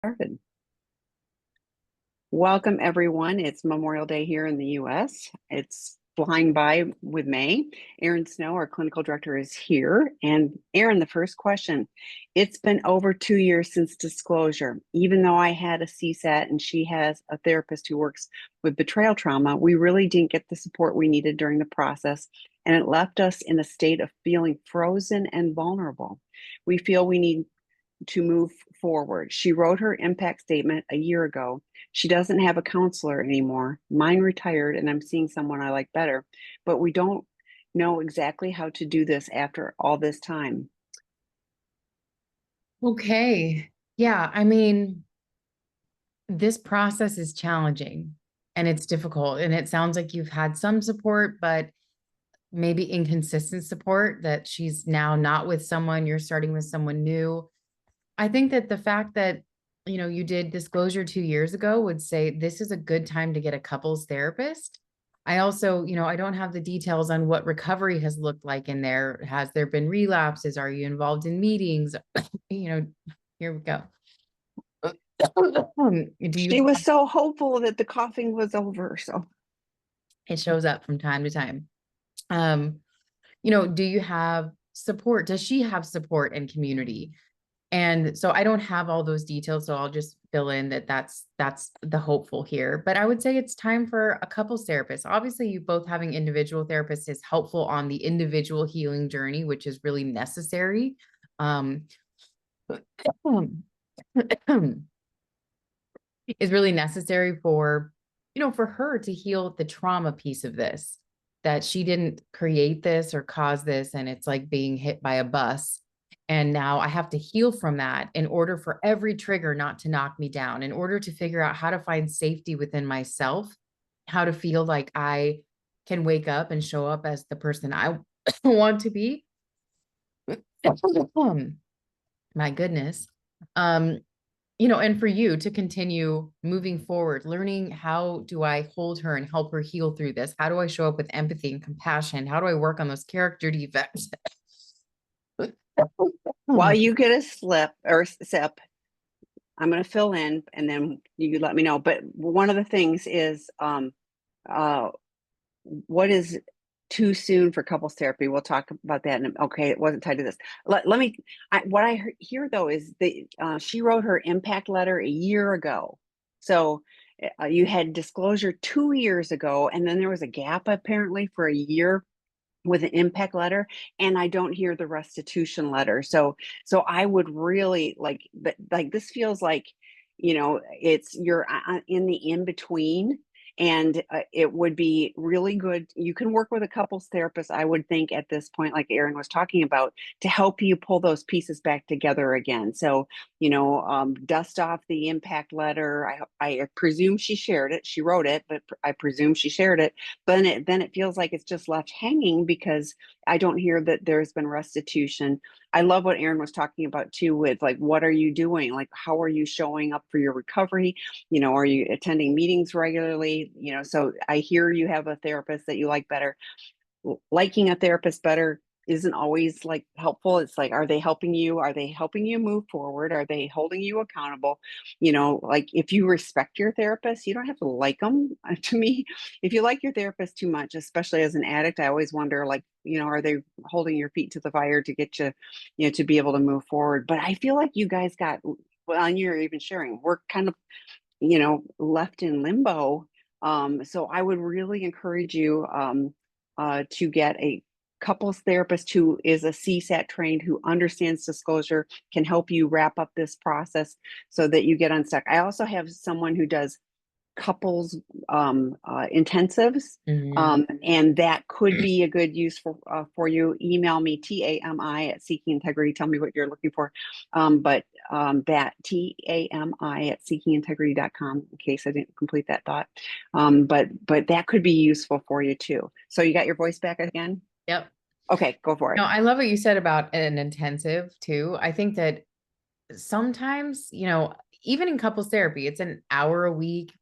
Started. Welcome, everyone. It's Memorial Day here in the US. It's flying by with May. Erin Snow, our clinical director, is here. And Erin, the first question. It's been over 2 years since disclosure. Even though I had a CSAT and she has a therapist who works with betrayal trauma, we really didn't get the support we needed during the process. And it left us in a state of feeling frozen and vulnerable. We feel we need to move forward. She wrote her impact statement a year ago. She doesn't have a counselor anymore. Mine retired, and I'm seeing someone I like better, but we don't know exactly how to do this after all this time. Okay. Yeah. I mean, this process is challenging and it's difficult. And it sounds like you've had some support, but maybe inconsistent support that she's now not with someone, you're starting with someone new. I think that the fact that, you did disclosure 2 years ago would say this is a good time to get a couples therapist. I also, I don't have the details on what recovery has looked like in there. Has there been relapses? Are you involved in meetings? Here we go. Do you She was so hopeful that the coughing was over. So it shows up from time to time. Um, do you have support? Does she have support and community? And so I don't have all those details, so I'll just fill in that's the hopeful here. But I would say it's time for a couples therapist. Obviously, you both having individual therapists is helpful on the individual healing journey, which is really necessary. Um, is really necessary for, for her to heal the trauma piece of this, that she didn't create this or cause this. And it's like being hit by a bus. And now I have to heal from that in order for every trigger not to knock me down, in order to figure out how to find safety within myself, how to feel like I can wake up and show up as the person I want to be. My goodness. Um, and for you to continue moving forward, learning how do I hold her and help her heal through this? How do I show up with empathy and compassion? How do I work on those character defects? while you get a slip or sip, I'm going to fill in and then you let me know. But one of the things is what is too soon for couples therapy? We'll talk about that. And okay, it wasn't tied to this. Let me. What I hear though is that she wrote her impact letter a year ago. So you had disclosure 2 years ago, and then there was a gap apparently for a year with an impact letter, and I don't hear the restitution letter. So I would really like, but like this feels like, it's you're in the in between, and it would be really good. You can work with a couples therapist, I would think, at this point, like Erin was talking about, to help you pull those pieces back together again. So, dust off the impact letter. I presume she shared it. She wrote it, but I presume she shared it. Then it feels like it's just left hanging because I don't hear that there's been restitution. I love what Erin was talking about too, with like, what are you doing? Like, how are you showing up for your recovery? Are you attending meetings regularly? So I hear you have a therapist that you like better. Liking a therapist better isn't always like helpful. It's like, are they helping you? Are they helping you move forward? Are they holding you accountable? Like if you respect your therapist, you don't have to like them. To me, if you like your therapist too much, especially as an addict, I always wonder, like, are they holding your feet to the fire to get you, to be able to move forward? But I feel like you guys got, well, and you're even sharing, we're kind of, left in limbo. So I would really encourage you to get a couples therapist who is a CSAT trained, who understands disclosure, can help you wrap up this process so that you get unstuck. I also have someone who does couples intensives, Mhm. and that could be a good use for you. Email me TAMI at Seeking Integrity. Tell me what you're looking for. But that TAMI at seekingintegrity.com, in case I didn't complete that thought. But that could be useful for you too. So you got your voice back again? Yep. Okay, go for it. No, I love what you said about an intensive too. I think that sometimes, even in couples therapy, it's an hour a week,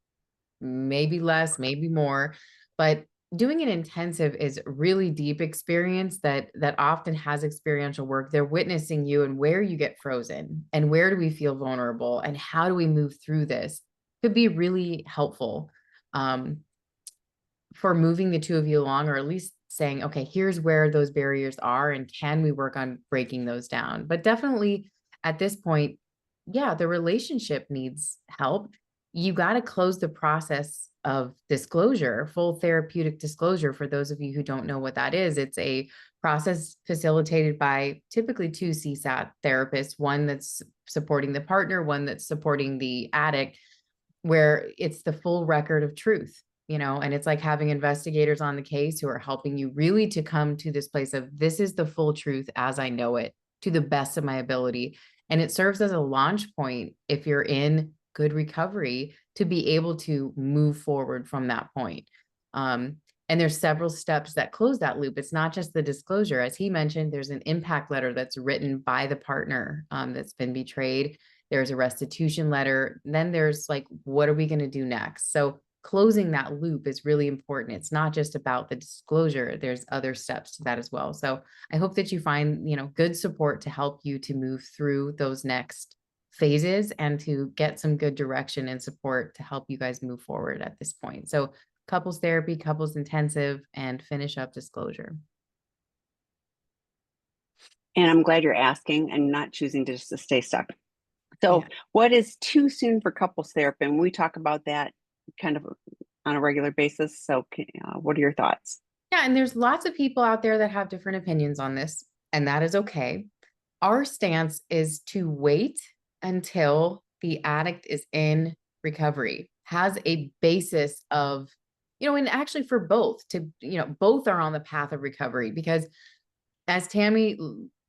maybe less, maybe more. But doing an intensive is really deep experience that often has experiential work. They're witnessing you and where you get frozen and where do we feel vulnerable and how do we move through this could be really helpful um, for moving the two of you along, or at least saying, okay, here's where those barriers are and can we work on breaking those down. But definitely at this point, yeah, the relationship needs help. You got to close the process of disclosure, full therapeutic disclosure. For those of you who don't know what that is, it's a process facilitated by typically two CSAT therapists, one that's supporting the partner, one that's supporting the addict, where it's the full record of truth, and it's like having investigators on the case who are helping you really to come to this place of this is the full truth as I know it to the best of my ability. And it serves as a launch point if you're in good recovery to be able to move forward from that point. And there's several steps that close that loop. It's not just the disclosure. As he mentioned, there's an impact letter that's written by the partner that's been betrayed. There's a restitution letter. Then there's like, what are we going to do next? So closing that loop is really important. It's not just about the disclosure. There's other steps to that as well. So I hope that you find, good support to help you to move through those next phases and to get some good direction and support to help you guys move forward at this point. So couples therapy, couples intensive, and finish up disclosure. And I'm glad you're asking and not choosing to just stay stuck. So Yeah. what is too soon for couples therapy? And we talk about that kind of on a regular basis. So what are your thoughts? Yeah, and there's lots of people out there that have different opinions on this, and that is okay. Our stance is to wait until the addict is in recovery, has a basis of, and actually for both to, both are on the path of recovery. Because as Tammy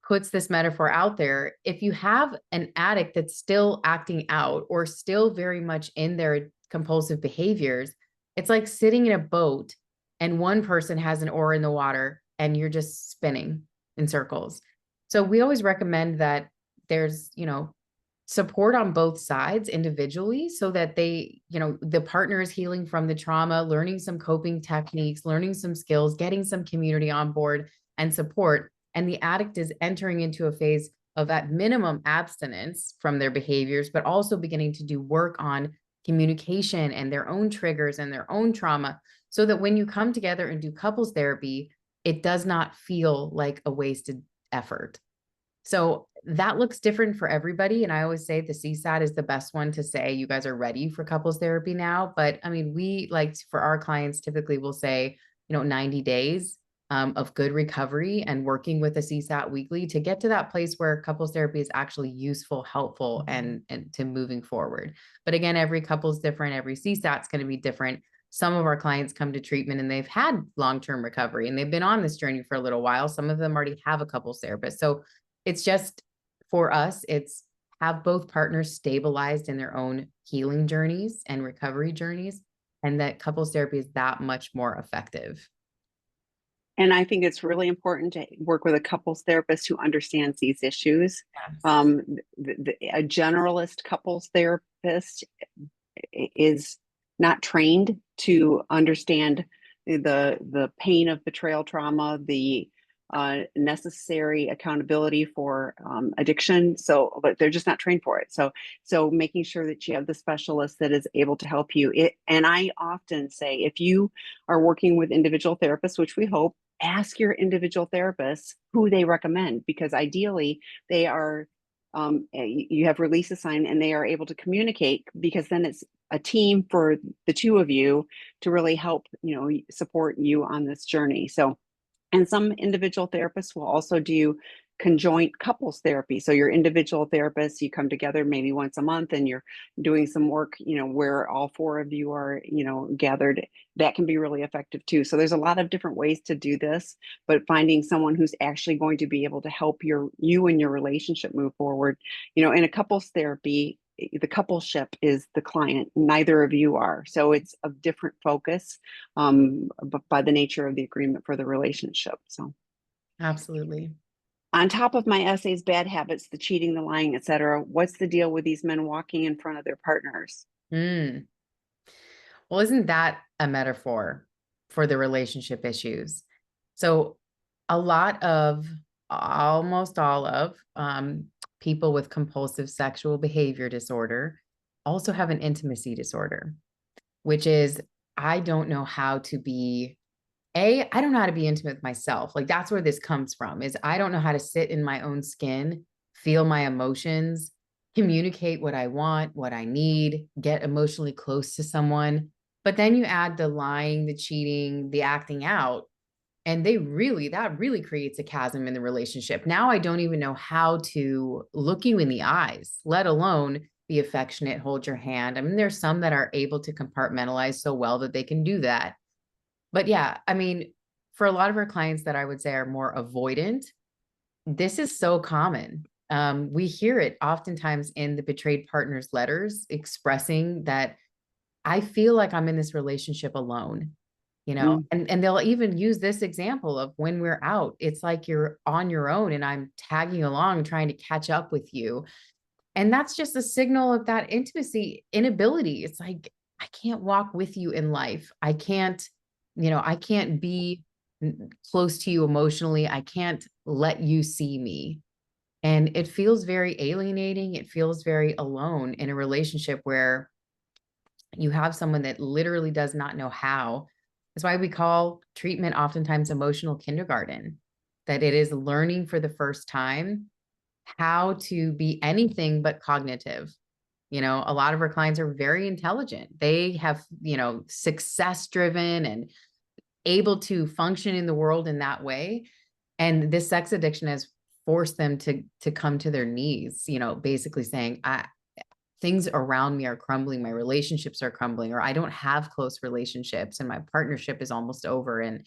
puts this metaphor out there, if you have an addict that's still acting out or still very much in their compulsive behaviors, it's like sitting in a boat and one person has an oar in the water and you're just spinning in circles. So we always recommend that there's, support on both sides individually so that they, the partner is healing from the trauma, learning some coping techniques, learning some skills, getting some community on board and support. And the addict is entering into a phase of at minimum abstinence from their behaviors, but also beginning to do work on communication and their own triggers and their own trauma so that when you come together and do couples therapy, it does not feel like a wasted effort. So that looks different for everybody. And I always say the CSAT is the best one to say you guys are ready for couples therapy now. But I mean, we like for our clients typically will say, 90 days of good recovery and working with a CSAT weekly to get to that place where couples therapy is actually useful, helpful, and to moving forward. But again, every couple's different. Every CSAT is going to be different. Some of our clients come to treatment and they've had long-term recovery and they've been on this journey for a little while. Some of them already have a couples therapist. So it's just for us, it's have both partners stabilized in their own healing journeys and recovery journeys, and that couples therapy is that much more effective. And I think it's really important to work with a couples therapist who understands these issues. Yes. A generalist couples therapist is not trained to understand the pain of betrayal trauma, the necessary accountability for addiction. So, but they're just not trained for it. So making sure that you have the specialist that is able to help you. And I often say, if you are working with individual therapists, which we hope, ask your individual therapists who they recommend, because ideally they are you have release assigned and they are able to communicate, because then it's a team for the two of you to really help, support you on this journey. So, and some individual therapists will also do conjoint couples therapy. So your individual therapists, you come together maybe once a month and you're doing some work, where all four of you are, gathered. That can be really effective too. So there's a lot of different ways to do this, but finding someone who's actually going to be able to help you and your relationship move forward. In a couples therapy, the coupleship is the client. Neither of you are. So it's a different focus, but by the nature of the agreement for the relationship. So Absolutely. on top of my essays, bad habits, the cheating, the lying, etc., what's the deal with these men walking in front of their partners? Mm. Well, isn't that a metaphor for the relationship issues. So a lot of, almost all of, people with compulsive sexual behavior disorder also have an intimacy disorder, which is, I don't know how to be, I don't know how to be intimate with myself. Like that's where this comes from, is I don't know how to sit in my own skin, feel my emotions, communicate what I want, what I need, get emotionally close to someone. But then you add the lying, the cheating, the acting out, and that really creates a chasm in the relationship. Now I don't even know how to look you in the eyes, let alone be affectionate, hold your hand. I mean, there's some that are able to compartmentalize so well that they can do that. But yeah, I mean, for a lot of our clients that I would say are more avoidant, this is so common. We hear it oftentimes in the betrayed partner's letters expressing that I feel like I'm in this relationship alone, Mm. and they'll even use this example of when we're out, it's like you're on your own and I'm tagging along trying to catch up with you. And that's just a signal of that intimacy inability. It's like, I can't walk with you in life. I can't be close to you emotionally. I can't let you see me. And it feels very alienating. It feels very alone in a relationship where you have someone that literally does not know how. That's why we call treatment oftentimes emotional kindergarten, that it is learning for the first time how to be anything but cognitive. A lot of our clients are very intelligent. They have, success driven and able to function in the world in that way. And this sex addiction has forced them to come to their knees, basically saying, things around me are crumbling, my relationships are crumbling, or I don't have close relationships and my partnership is almost over. And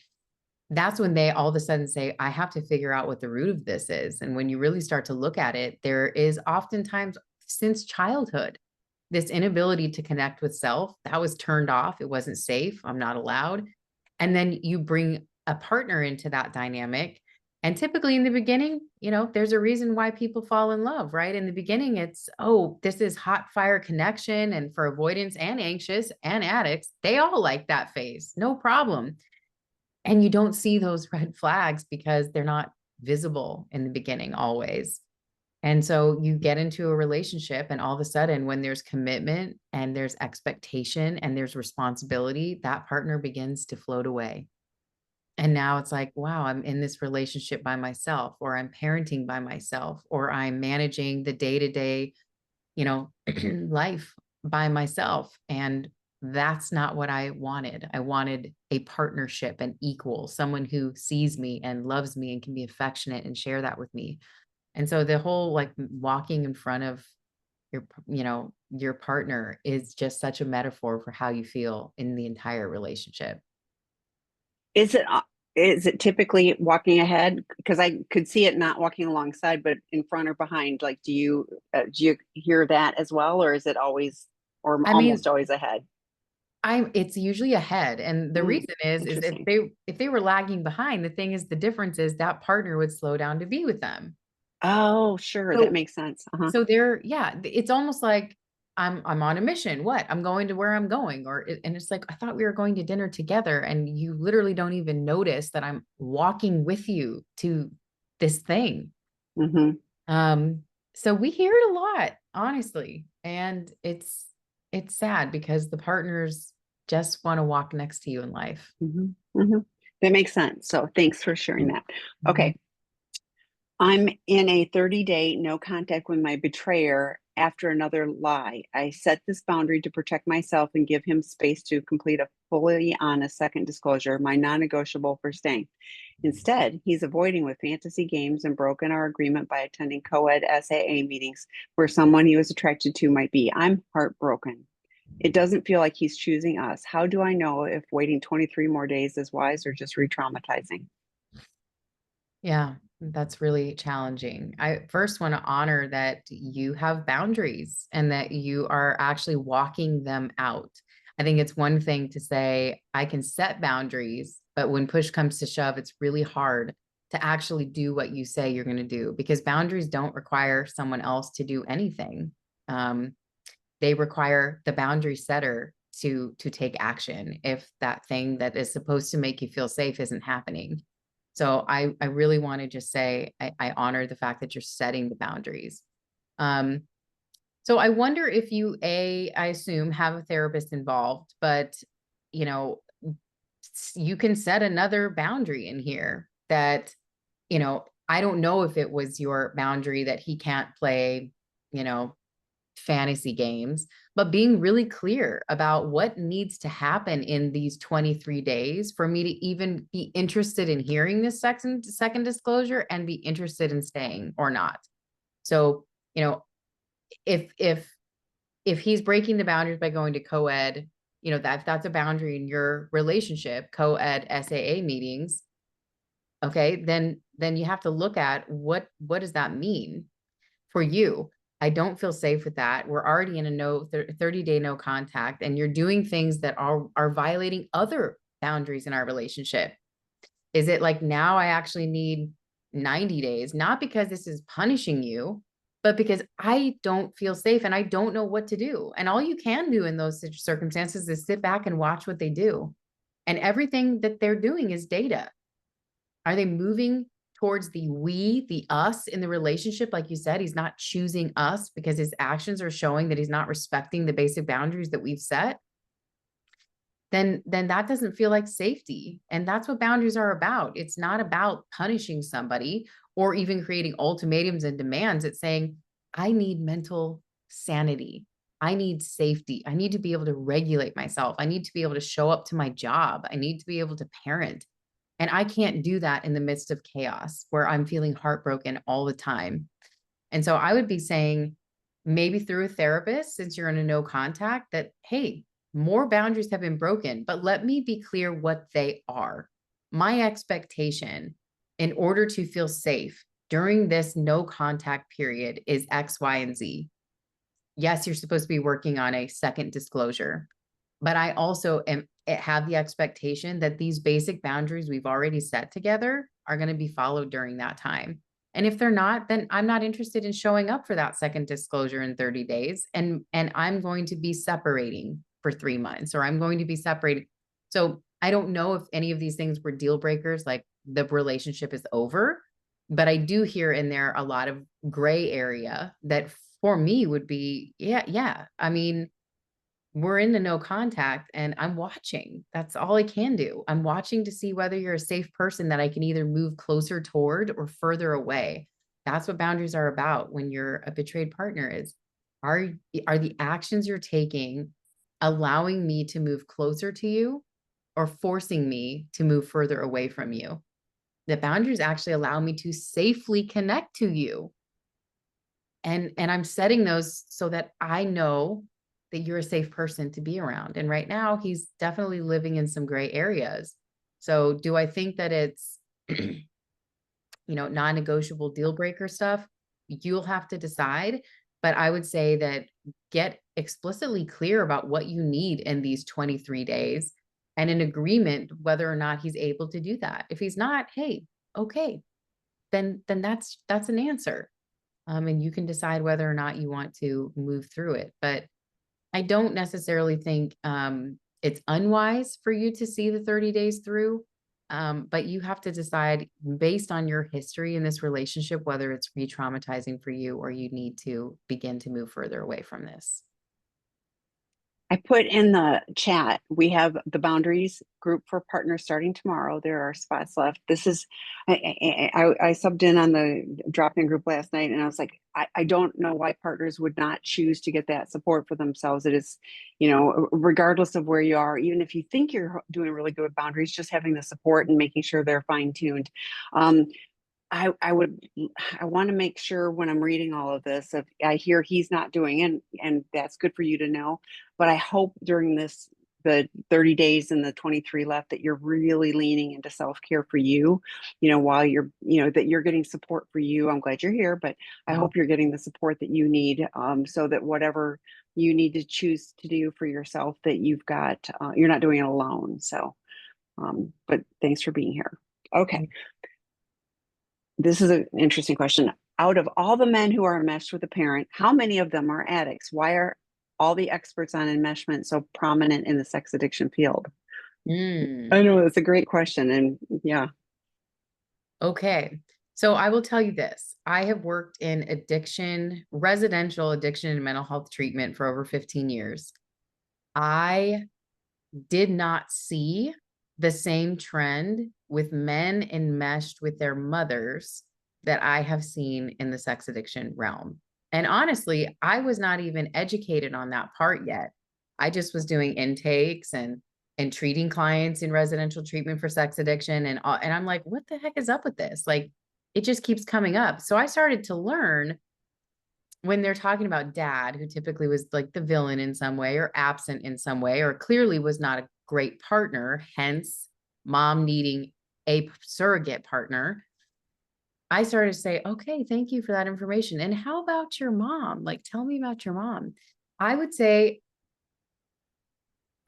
that's when they all of a sudden say, I have to figure out what the root of this is. And when you really start to look at it, there is oftentimes, since childhood, this inability to connect with self that was turned off. It wasn't safe. I'm not allowed. And then you bring a partner into that dynamic. And typically in the beginning, there's a reason why people fall in love, right? In the beginning, it's, oh, this is hot fire connection. And for avoidance and anxious and addicts, they all like that phase. No problem. And you don't see those red flags because they're not visible in the beginning always. And so you get into a relationship, and all of a sudden, when there's commitment and there's expectation and there's responsibility, that partner begins to float away. And now it's like, wow, I'm in this relationship by myself, or I'm parenting by myself, or I'm managing the day to day, life by myself. And that's not what I wanted. I wanted a partnership, an equal, someone who sees me and loves me and can be affectionate and share that with me. And so the whole like walking in front of your partner is just such a metaphor for how you feel in the entire relationship. Is it typically walking ahead? Because I could see it not walking alongside, but in front or behind. Like, do you hear that as well, or is it always, or I almost mean, always ahead? it's usually ahead. And the Mm, reason is if interesting. they were lagging behind, the thing is, the difference is that partner would slow down to be with them. Oh, sure, that So makes sense. Uh-huh. so they're, yeah, it's almost like I'm on a mission. What? I'm going to where I'm going. And it's like, I thought we were going to dinner together, and you literally don't even notice that I'm walking with you to this thing. Hmm. Um, so we hear it a lot, honestly. And it's sad because the partners just want to walk next to you in life. Hmm. Hmm. That makes sense. So thanks for sharing that. Mhm. Okay. I'm in a 30-day no contact with my betrayer after another lie. I set this boundary to protect myself and give him space to complete a fully honest second disclosure, my non negotiable for staying. Instead, he's avoiding with fantasy games and broken our agreement by attending co ed SAA meetings where someone he was attracted to might be. I'm heartbroken. It doesn't feel like he's choosing us. How do I know if waiting 23 more days is wise or just re traumatizing? Yeah, that's really challenging. I first want to honor that you have boundaries and that you are actually walking them out. I think it's one thing to say, I can set boundaries, but when push comes to shove, it's really hard to actually do what you say you're going to do, because boundaries don't require someone else to do anything. Um, they require the boundary setter to take action if that thing that is supposed to make you feel safe isn't happening. So I really want to just say I honor the fact that you're setting the boundaries. So I wonder if you, I assume, have a therapist involved, but you know, you can set another boundary in here that, I don't know if it was your boundary that he can't play, you know, fantasy games, but being really clear about what needs to happen in these 23 days for me to even be interested in hearing this second disclosure and be interested in staying or not. So, if he's breaking the boundaries by going to co-ed, that's a boundary in your relationship, co-ed SAA meetings. Okay, then you have to look at what does that mean for you? I don't feel safe with that. We're already in a 30-day no contact, and you're doing things that are violating other boundaries in our relationship. Is it like now I actually need 90 days, not because this is punishing you, but because I don't feel safe and I don't know what to do. And all you can do in those circumstances is sit back and watch what they do. And everything that they're doing is data. Are they moving towards the us in the relationship? Like you said, he's not choosing us because his actions are showing that he's not respecting the basic boundaries that we've set. Then that doesn't feel like safety. And that's what boundaries are about. It's not about punishing somebody or even creating ultimatums and demands. It's saying, I need mental sanity. I need safety. I need to be able to regulate myself. I need to be able to show up to my job. I need to be able to parent. And I can't do that in the midst of chaos where I'm feeling heartbroken all the time. And so I would be saying, maybe through a therapist, since you're in a no contact, that, hey, more boundaries have been broken, but let me be clear what they are. My expectation in order to feel safe during this no contact period is X, Y, and Z. Yes, you're supposed to be working on a second disclosure, but I also have the expectation that these basic boundaries we've already set together are going to be followed during that time. And if they're not, then I'm not interested in showing up for that second disclosure in 30 days. And I'm going to be separating for 3 months, or I'm going to be separated. So I don't know if any of these things were deal breakers, like the relationship is over, but I do hear in there a lot of gray area that for me would be, yeah. I mean, we're in the no contact and I'm watching. That's all I can do. I'm watching to see whether you're a safe person that I can either move closer toward or further away. That's what boundaries are about when you're a betrayed partner is, are the actions you're taking allowing me to move closer to you or forcing me to move further away from you? The boundaries actually allow me to safely connect to you. And I'm setting those so that I know that you're a safe person to be around. And right now he's definitely living in some gray areas. So do I think that it's, non-negotiable deal breaker stuff? You'll have to decide. But I would say that get explicitly clear about what you need in these 23 days and an agreement whether or not he's able to do that. If he's not, hey, okay, then that's an answer. And you can decide whether or not you want to move through it. But I don't necessarily think it's unwise for you to see the 30 days through. But you have to decide based on your history in this relationship, whether it's re-traumatizing for you or you need to begin to move further away from this. I put in the chat, we have the boundaries group for partners starting tomorrow. There are spots left. This is, I subbed in on the drop-in group last night and I was like, I don't know why partners would not choose to get that support for themselves. It is, regardless of where you are, even if you think you're doing really good with boundaries, just having the support and making sure they're fine-tuned. I want to make sure when I'm reading all of this, if I hear he's not doing it, and that's good for you to know. But I hope during the 30 days and the 23 left, that you're really leaning into self-care for you, while you're, that you're getting support for you. I'm glad you're here, but I hope you're getting the support that you need, so that whatever you need to choose to do for yourself, that you've got, you're not doing it alone. So, but thanks for being here. Okay. This is an interesting question. Out of all the men who are enmeshed with a parent, how many of them are addicts? Why are all the experts on enmeshment so prominent in the sex addiction field? Mm, I know it's a great question. And yeah. okay. So I will tell you this. I have worked in addiction, residential addiction and mental health treatment for over 15 years. I did not see the same trend with men enmeshed with their mothers that I have seen in the sex addiction realm. And honestly, I was not even educated on that part yet. I just was doing intakes and treating clients in residential treatment for sex addiction and I'm like, what the heck is up with this? Like it just keeps coming up. So I started to learn when they're talking about dad, who typically was like the villain in some way or absent in some way, or clearly was not a great partner, hence mom needing a surrogate partner. I started to say, okay, thank you for that information. And how about your mom? Like, tell me about your mom. I would say,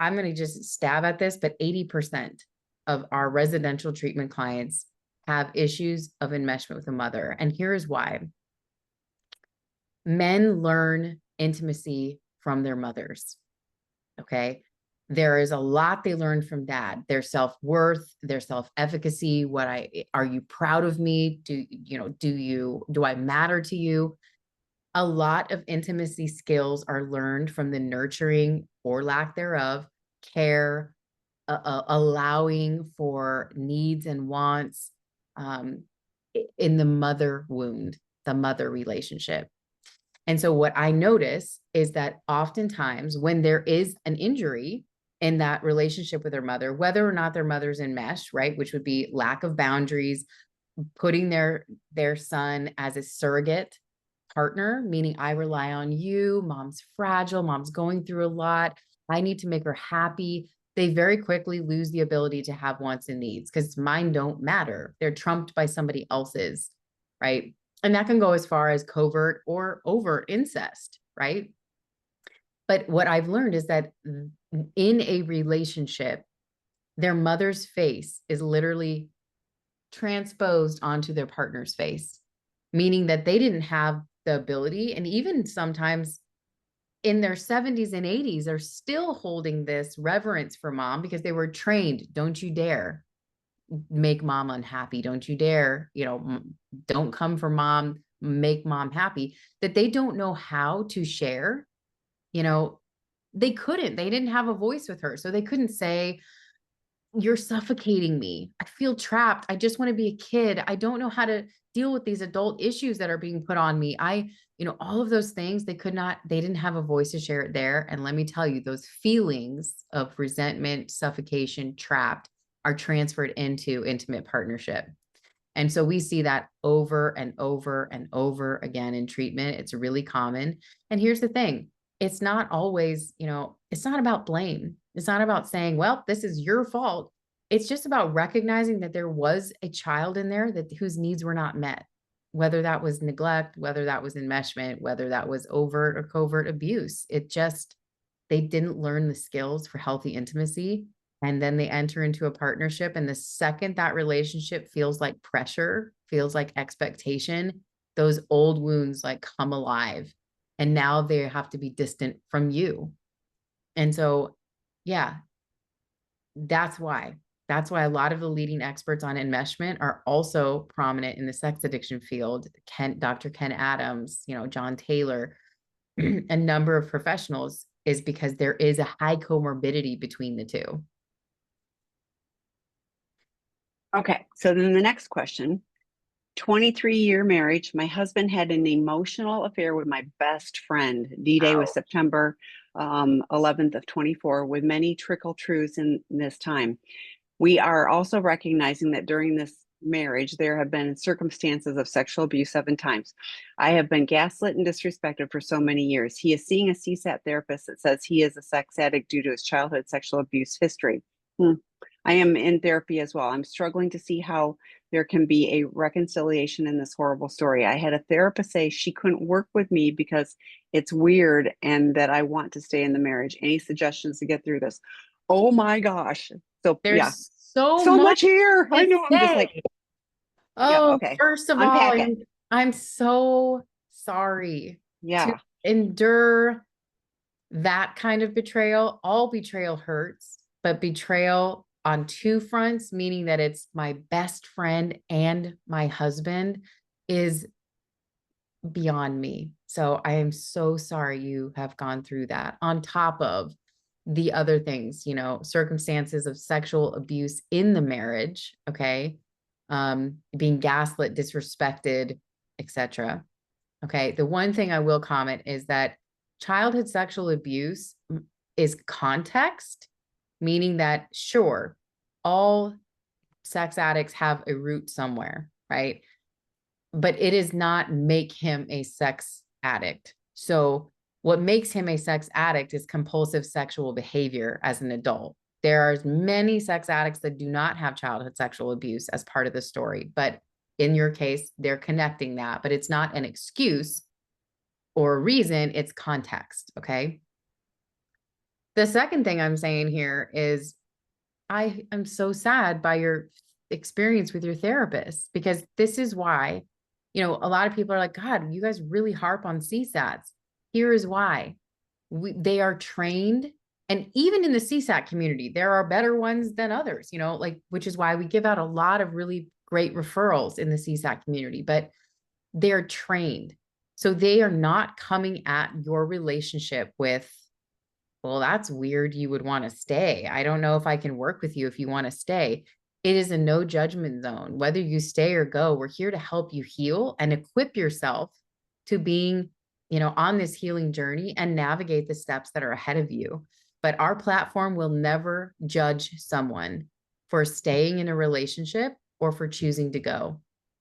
I'm going to just stab at this, but 80% of our residential treatment clients have issues of enmeshment with a mother. And here's why. Men learn intimacy from their mothers. Okay. There is a lot they learn from dad, their self-worth, their self-efficacy. Are you proud of me? Do I matter to you? A lot of intimacy skills are learned from the nurturing or lack thereof, care, allowing for needs and wants um, in the mother wound, the mother relationship. And so what I notice is that oftentimes when there is an injury in that relationship with their mother, whether or not their mother's enmeshed, right, which would be lack of boundaries, putting their son as a surrogate partner, meaning I rely on you, mom's fragile, mom's going through a lot, I need to make her happy. They very quickly lose the ability to have wants and needs because mine don't matter. They're trumped by somebody else's, right? And that can go as far as covert or overt incest, right? But what I've learned is that in a relationship, their mother's face is literally transposed onto their partner's face, meaning that they didn't have the ability, and even sometimes in their 70s and 80s are still holding this reverence for mom because they were trained, don't you dare make mom unhappy, don't you dare, don't come for mom, make mom happy, that they don't know how to share. you know they didn't have a voice with her, so they couldn't say, you're suffocating me, I feel trapped, I just want to be a kid, I don't know how to deal with these adult issues that are being put on me, all of those things, they didn't have a voice to share it there. And let me tell you, those feelings of resentment, suffocation, trapped are transferred into intimate partnership. And so we see that over and over and over again in treatment. It's really common. And here's the thing, it's not always, it's not about blame. It's not about saying, well, this is your fault. It's just about recognizing that there was a child in there whose needs were not met, whether that was neglect, whether that was enmeshment, whether that was overt or covert abuse. They didn't learn the skills for healthy intimacy. And then they enter into a partnership. And the second that relationship feels like pressure, feels like expectation, those old wounds like come alive. And now they have to be distant from you. And so, yeah, that's why. That's why a lot of the leading experts on enmeshment are also prominent in the sex addiction field. Dr. Ken Adams, John Taylor, a number of professionals, is because there is a high comorbidity between the two. Okay. So then the next question, 23-year marriage. My husband had an emotional affair with my best friend. D-Day was September 11th of 24, with many trickle truths in this time. We are also recognizing that during this marriage, there have been circumstances of sexual abuse 7 times. I have been gaslit and disrespected for so many years. He is seeing a CSAT therapist that says he is a sex addict due to his childhood sexual abuse history. I am in therapy as well. I'm struggling to see how there can be a reconciliation in this horrible story. I had a therapist say she couldn't work with me because it's weird and that I want to stay in the marriage. Any suggestions to get through this? Oh my gosh. So yeah, There's so so much much here. I to know. I'm just like, say. yeah, Oh, okay. first of all, Unpack it. I'm so sorry to Yeah. endure that kind of betrayal, all betrayal hurts, but betrayal on two fronts, meaning that it's my best friend and my husband, is beyond me. So I am so sorry you have gone through that, on top of the other things, circumstances of sexual abuse in the marriage, okay? Being gaslit, disrespected, etc. Okay. The one thing I will comment is that childhood sexual abuse is context, meaning that, sure, all sex addicts have a root somewhere, right? But it does not make him a sex addict. So, what makes him a sex addict is compulsive sexual behavior as an adult. There are many sex addicts that do not have childhood sexual abuse as part of the story, but in your case, they're connecting that, but it's not an excuse or a reason, it's context. Okay. The second thing I'm saying here is I am so sad by your experience with your therapist, because this is why, a lot of people are like, God, you guys really harp on CSATs. Here is why. They are trained. And even in the CSAT community, there are better ones than others, which is why we give out a lot of really great referrals in the CSAT community, but they're trained. So they are not coming at your relationship with, well, that's weird. You would want to stay. I don't know if I can work with you if you want to stay. It is a no judgment zone. Whether you stay or go, we're here to help you heal and equip yourself to being, on this healing journey and navigate the steps that are ahead of you. But our platform will never judge someone for staying in a relationship or for choosing to go.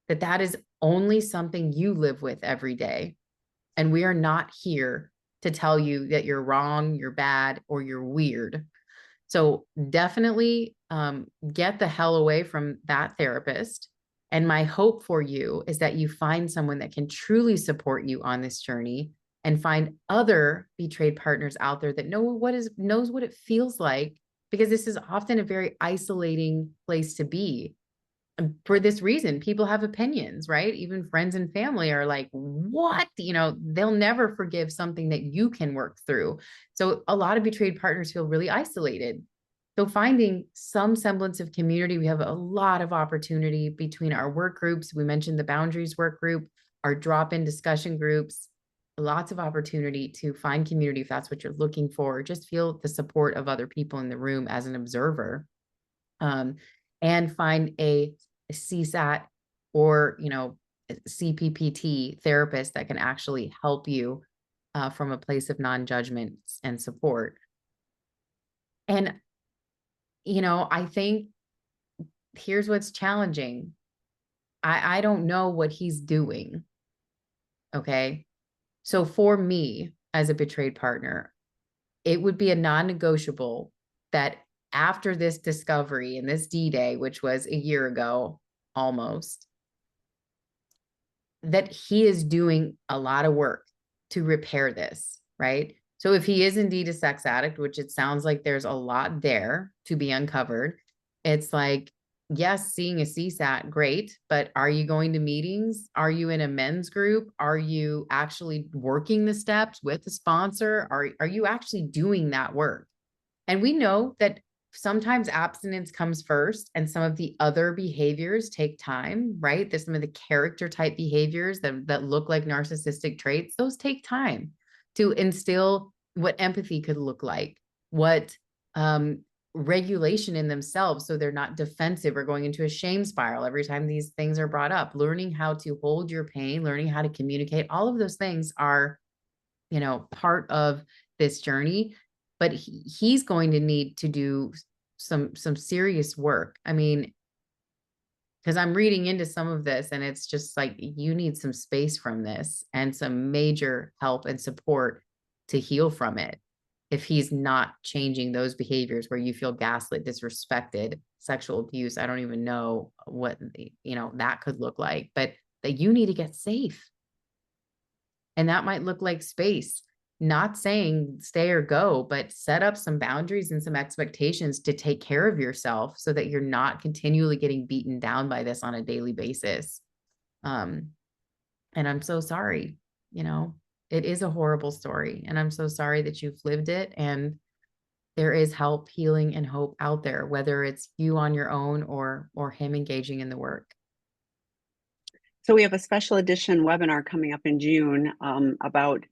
That is only something you live with every day. And we are not here to tell you that you're wrong, you're bad, or you're weird. So definitely get the hell away from that therapist. And my hope for you is that you find someone that can truly support you on this journey, and find other betrayed partners out there that knows what it feels like, because this is often a very isolating place to be. For this reason, people have opinions, right? Even friends and family are like, what? They'll never forgive something that you can work through. So a lot of betrayed partners feel really isolated. So finding some semblance of community, we have a lot of opportunity between our work groups. We mentioned the boundaries work group, our drop-in discussion groups, lots of opportunity to find community if that's what you're looking for. Just feel the support of other people in the room as an observer. And find a CSAT or, CPPT therapist that can actually help you from a place of non-judgment and support. And, I think here's what's challenging. I don't know what he's doing. Okay. So for me as a betrayed partner, it would be a non-negotiable that after this discovery and this D-Day, which was a year ago almost, that he is doing a lot of work to repair this, right? So if he is indeed a sex addict, which it sounds like there's a lot there to be uncovered, it's like, yes, seeing a CSAT, great, but are you going to meetings? Are you in a men's group? Are you actually working the steps with the sponsor? Are you actually doing that work? And we know that sometimes abstinence comes first and some of the other behaviors take time, right? There's some of the character type behaviors that look like narcissistic traits. Those take time to instill what empathy could look like, what regulation in themselves, so they're not defensive or going into a shame spiral every time these things are brought up. Learning how to hold your pain, learning how to communicate, all of those things are, part of this journey. But he's going to need to do some serious work. I mean, because I'm reading into some of this and it's just like, you need some space from this and some major help and support to heal from it. If he's not changing those behaviors where you feel gaslit, disrespected, sexual abuse, I don't even know what, that could look like, but that you need to get safe. And that might look like space, not saying stay or go, but set up some boundaries and some expectations to take care of yourself so that you're not continually getting beaten down by this on a daily basis. And I'm so sorry, It is a horrible story. And I'm so sorry that you've lived it. And there is help, healing, and hope out there, whether it's you on your own or him engaging in the work. So we have a special edition webinar coming up in June about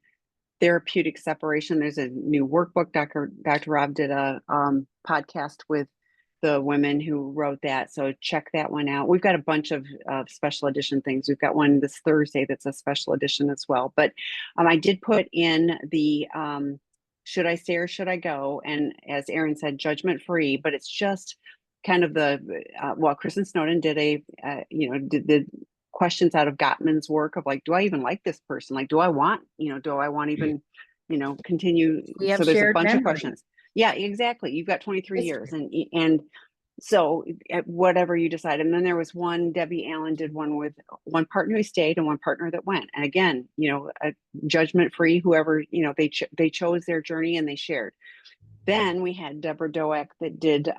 therapeutic separation. There's a new workbook. Dr. Rob did a podcast with the women who wrote that. So check that one out. We've got a bunch of special edition things. We've got one this Thursday that's a special edition as well. But I did put in the should I stay or should I go? And as Erin said, judgment free, but it's just kind of the, well, Kristen Snowden did did the questions out of Gottman's work of like, do I even like this person? Like, do I want even, continue? We have So there's a shared bunch of memories. questions. Yeah, exactly. You've got 23 years and so whatever you decide. And then there was one, Debbie Allen did one with one partner who stayed and one partner that went. And again, a judgment free, whoever, they chose their journey and they shared. Then we had Deborah Doak that did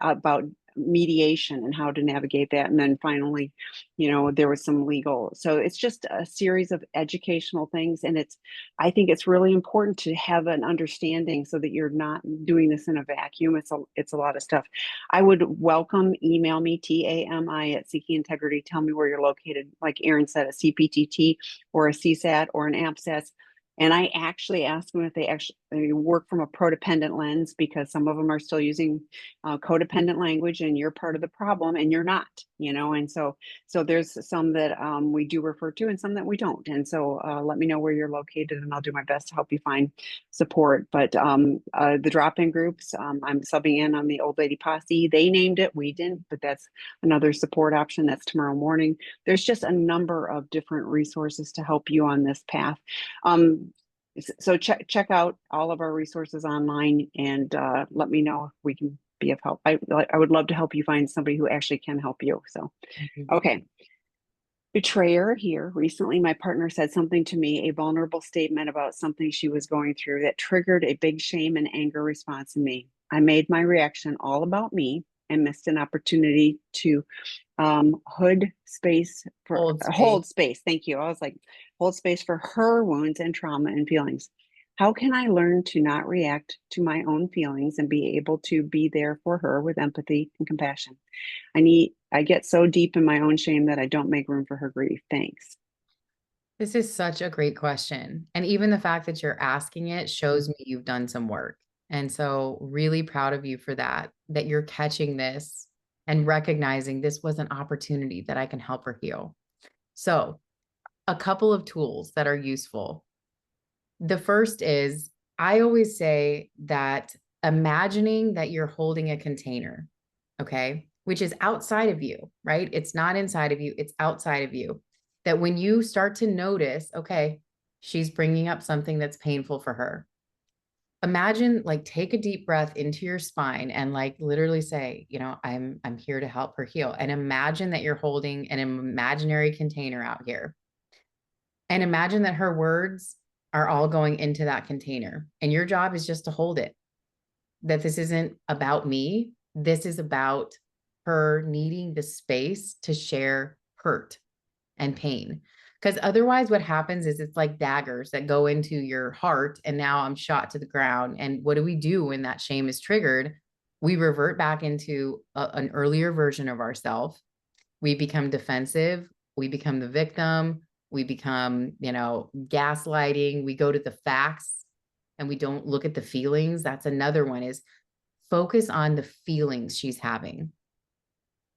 about mediation and how to navigate that. And then finally, there was some legal. So it's just a series of educational things. And I think it's really important to have an understanding so that you're not doing this in a vacuum. It's a lot of stuff. I would welcome, email me, TAMI at Seeking Integrity. Tell me where you're located. Like Erin said, a CPTT or a CSAT or an APSAT. And I actually ask them if they actually work from a codependent lens, because some of them are still using codependent language and you're part of the problem and you're not, and so there's some that we do refer to and some that we don't. And so let me know where you're located and I'll do my best to help you find support. But the drop-in groups, I'm subbing in on the Old Lady Posse. They named it, we didn't, but that's another support option. That's tomorrow morning. There's just a number of different resources to help you on this path. So check out all of our resources online and let me know if we can be of help. I would love to help you find somebody who actually can help you. So, okay. Betrayer here. Recently, my partner said something to me, a vulnerable statement about something she was going through that triggered a big shame and anger response in me. I made my reaction all about me and missed an opportunity to hold space. Thank you. I was like, hold space for her wounds and trauma and feelings. How can I learn to not react to my own feelings and be able to be there for her with empathy and compassion? I get so deep in my own shame that I don't make room for her grief. Thanks. This is such a great question. And even the fact that you're asking it shows me you've done some work. And so really proud of you for that you're catching this and recognizing this was an opportunity that I can help her heal. So a couple of tools that are useful. The first is, I always say that imagining that you're holding a container, okay, which is outside of you, right? It's not inside of you, it's outside of you. That when you start to notice, okay, she's bringing up something that's painful for her. Imagine, like, take a deep breath into your spine and like literally say, I'm here to help her heal. And imagine that you're holding an imaginary container out here. And imagine that her words are all going into that container. And your job is just to hold it. That this isn't about me. This is about her needing the space to share hurt and pain. Because otherwise, what happens is it's like daggers that go into your heart. And now I'm shot to the ground. And what do we do when that shame is triggered? We revert back into an earlier version of ourselves. We become defensive. We become the victim. We become, gaslighting. We go to the facts and we don't look at the feelings. That's another one, is focus on the feelings she's having.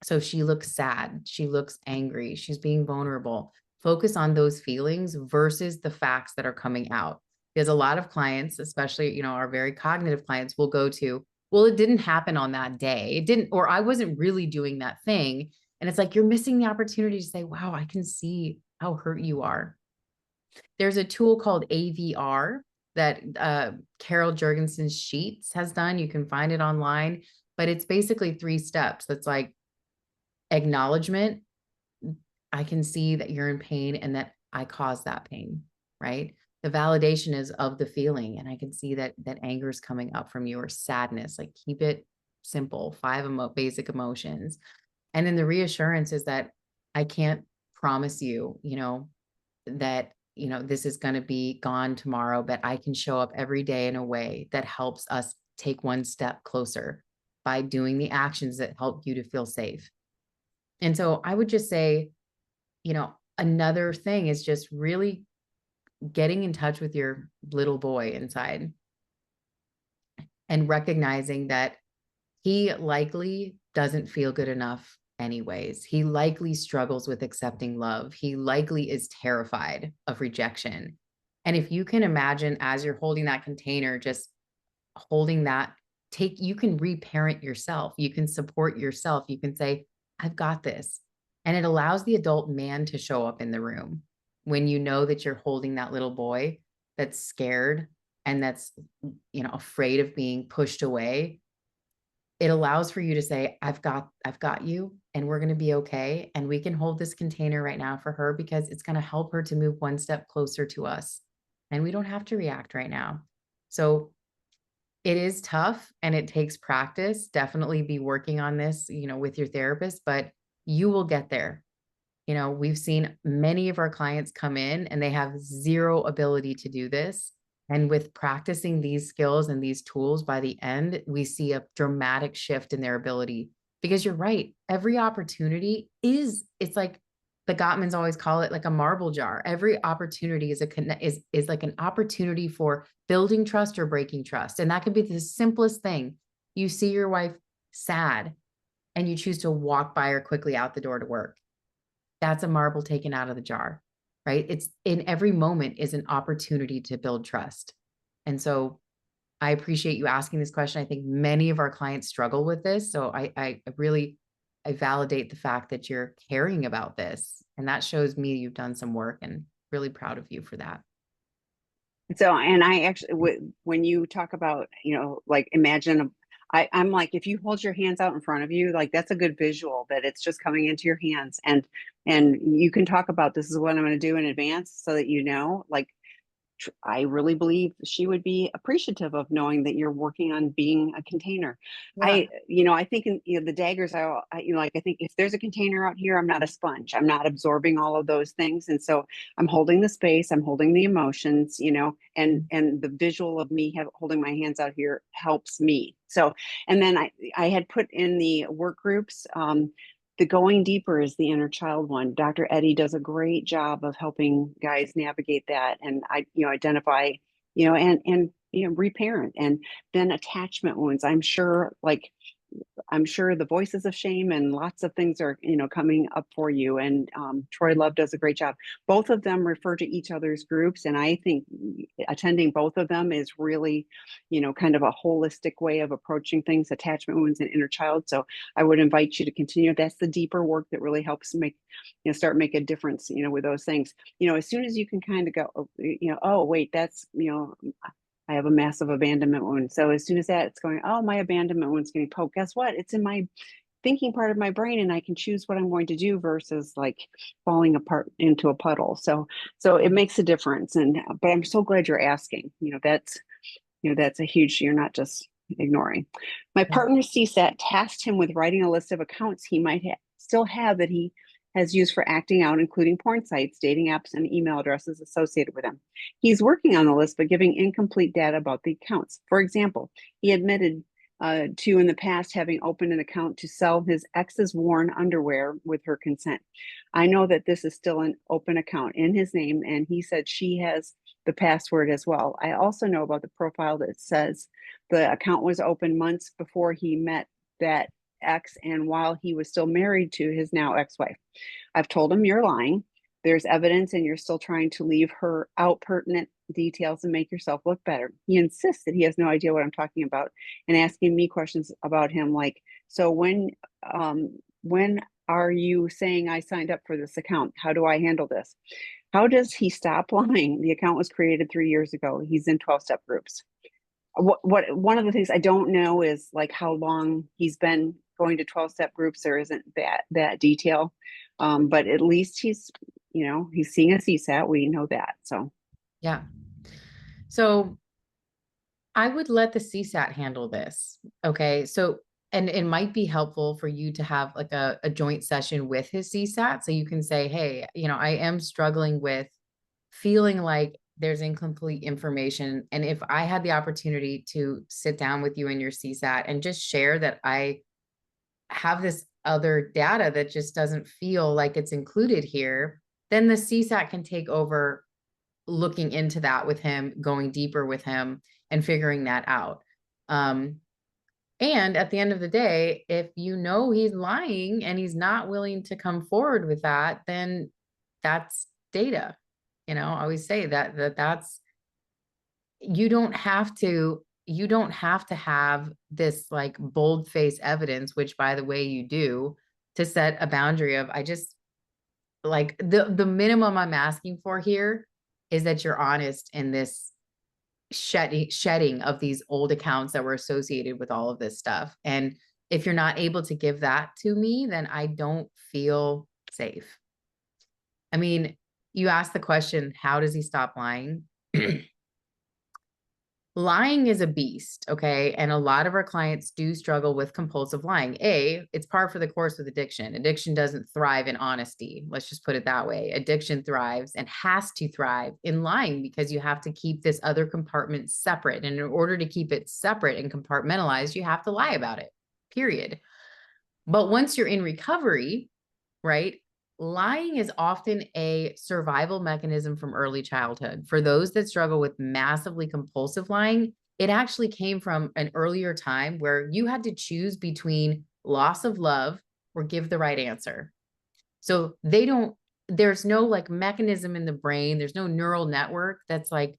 So she looks sad. She looks angry. She's being vulnerable. Focus on those feelings versus the facts that are coming out. Because a lot of clients, especially, our very cognitive clients, will go to, well, it didn't happen on that day. It didn't, or I wasn't really doing that thing. And it's like, you're missing the opportunity to say, wow, I can see how hurt you are. There's a tool called AVR that Carol Jurgensen's Sheets has done. You can find it online, but it's basically 3 steps. That's like acknowledgement. I can see that you're in pain and that I caused that pain, right? The validation is of the feeling. And I can see that anger is coming up from you, or sadness. Like, keep it simple, 5 basic emotions. And then the reassurance is that I can't promise you, that you know, this is going to be gone tomorrow, but I can show up every day in a way that helps us take one step closer by doing the actions that help you to feel safe. And so I would just say, you know, another thing is just really getting in touch with your little boy inside and recognizing that he likely doesn't feel good enough anyways. He likely struggles with accepting love. He likely is terrified of rejection. And if you can imagine as you're holding that container, just holding that, you can reparent yourself. You can support yourself. You can say, I've got this. And it allows the adult man to show up in the room when you know that you're holding that little boy that's scared and that's, you know, afraid of being pushed away. It allows for you to say, I've got you, and we're going to be okay. And we can hold this container right now for her because it's going to help her to move one step closer to us. And we don't have to react right now. So it is tough and it takes practice. Definitely be working on this, you know, with your therapist, but you will get there. You know, we've seen many of our clients come in and they have zero ability to do this. And with practicing these skills and these tools, by the end, we see a dramatic shift in their ability. Because you're right, every opportunity it's like the Gottmans always call it like a marble jar. Every opportunity is like an opportunity for building trust or breaking trust. And that could be the simplest thing. You see your wife sad and you choose to walk by her quickly out the door to work. That's a marble taken out of the jar, right? It's in every moment is an opportunity to build trust. And so I appreciate you asking this question. I think many of our clients struggle with this. So I really, I validate the fact that you're caring about this. And that shows me you've done some work, and really proud of you for that. So, and I actually, when you talk about, you know, like imagine, I'm like, if you hold your hands out in front of you, like that's a good visual that it's just coming into your hands, and you can talk about this is what I'm going to do in advance so that you know, like I really believe she would be appreciative of knowing that you're working on being a container. Yeah. I think in, you know, the daggers, you know, like I think if there's a container out here, I'm not a sponge. I'm not absorbing all of those things, and so I'm holding the space. I'm holding the emotions, you know, and the visual of me holding my hands out here helps me. So, and then I had put in the work groups. The going deeper is the inner child one. Dr. Eddie does a great job of helping guys navigate that and you know, identify, you know, and you know, reparent. And then attachment wounds. I'm sure the voices of shame and lots of things are, you know, coming up for you. And Troy Love does a great job. Both of them refer to each other's groups. And I think attending both of them is really, you know, kind of a holistic way of approaching things, attachment wounds and inner child. So I would invite you to continue. That's the deeper work that really helps make, you know, start make a difference, you know, with those things. You know, as soon as you can kind of go, you know, oh, wait, that's, you know, I have a massive abandonment wound. So as soon as that, it's going, oh, my abandonment wound's getting poked. Guess what? It's in my thinking part of my brain, and I can choose what I'm going to do versus like falling apart into a puddle. So it makes a difference. And but I'm so glad you're asking. You know, that's a huge. You're not just ignoring. My Yeah. partner CSAT tasked him with writing a list of accounts he might still have that he has used for acting out, including porn sites, dating apps, and email addresses associated with them. He's working on the list, but giving incomplete data about the accounts. For example, he admitted to in the past having opened an account to sell his ex's worn underwear with her consent. I know that this is still an open account in his name, and he said she has the password as well. I also know about the profile that says the account was open months before he met that ex and while he was still married to his now ex-wife. I've told him you're lying. There's evidence and you're still trying to leave her out pertinent details and make yourself look better. He insists that he has no idea what I'm talking about and asking me questions about him like, so when are you saying I signed up for this account? How do I handle this? How does he stop lying? The account was created 3 years ago. He's in 12-step groups. What one of the things I don't know is like how long he's been going to 12-step groups. There isn't that detail. But at least he's, you know, he's seeing a CSAT. We know that. So Yeah. So I would let the CSAT handle this. Okay. So, and it might be helpful for you to have like a joint session with his CSAT. So you can say, hey, you know, I am struggling with feeling like there's incomplete information. And if I had the opportunity to sit down with you in your CSAT and just share that I have this other data that just doesn't feel like it's included here, then the CSAT can take over looking into that with him, going deeper with him and figuring that out. And at the end of the day, if you know he's lying and he's not willing to come forward with that, then that's data. I always say that's you don't have to have this like bold face evidence, which by the way you do, to set a boundary of I just like the minimum I'm asking for here is that you're honest in this shedding of these old accounts that were associated with all of this stuff. And if you're not able to give that to me, then I don't feel safe. I mean, you asked the question, how does he stop lying? Lying is a beast, okay? And a lot of our clients do struggle with compulsive lying. It's par for the course with addiction. Addiction doesn't thrive in honesty. Let's just put it that way. Addiction thrives and has to thrive in lying because you have to keep this other compartment separate. And in order to keep it separate and compartmentalized, you have to lie about it, period. But once you're in recovery, right? Lying is often a survival mechanism from early childhood. For those that struggle with massively compulsive lying, it actually came from an earlier time where you had to choose between loss of love or give the right answer. So there's no like mechanism in the brain, there's no neural network that's like,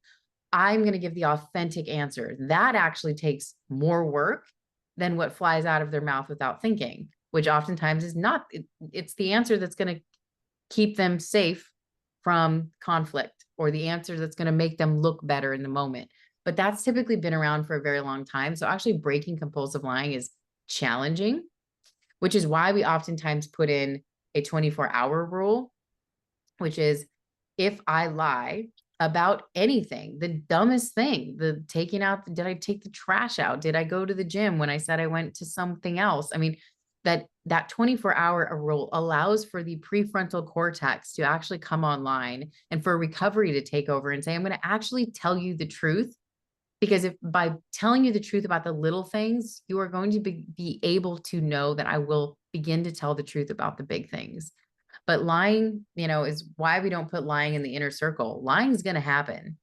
I'm going to give the authentic answer. That actually takes more work than what flies out of their mouth without thinking, which oftentimes is not, it's the answer that's going to keep them safe from conflict or the answer that's going to make them look better in the moment. But that's typically been around for a very long time. So actually breaking compulsive lying is challenging, which is why we oftentimes put in a 24-hour rule, which is if I lie about anything, the dumbest thing, did I take the trash out? Did I go to the gym when I said I went to something else? I mean, that 24-hour rule allows for the prefrontal cortex to actually come online and for recovery to take over and say, I'm going to actually tell you the truth. Because if by telling you the truth about the little things, you are going to be able to know that I will begin to tell the truth about the big things. But lying, is why we don't put lying in the inner circle. Lying is going to happen.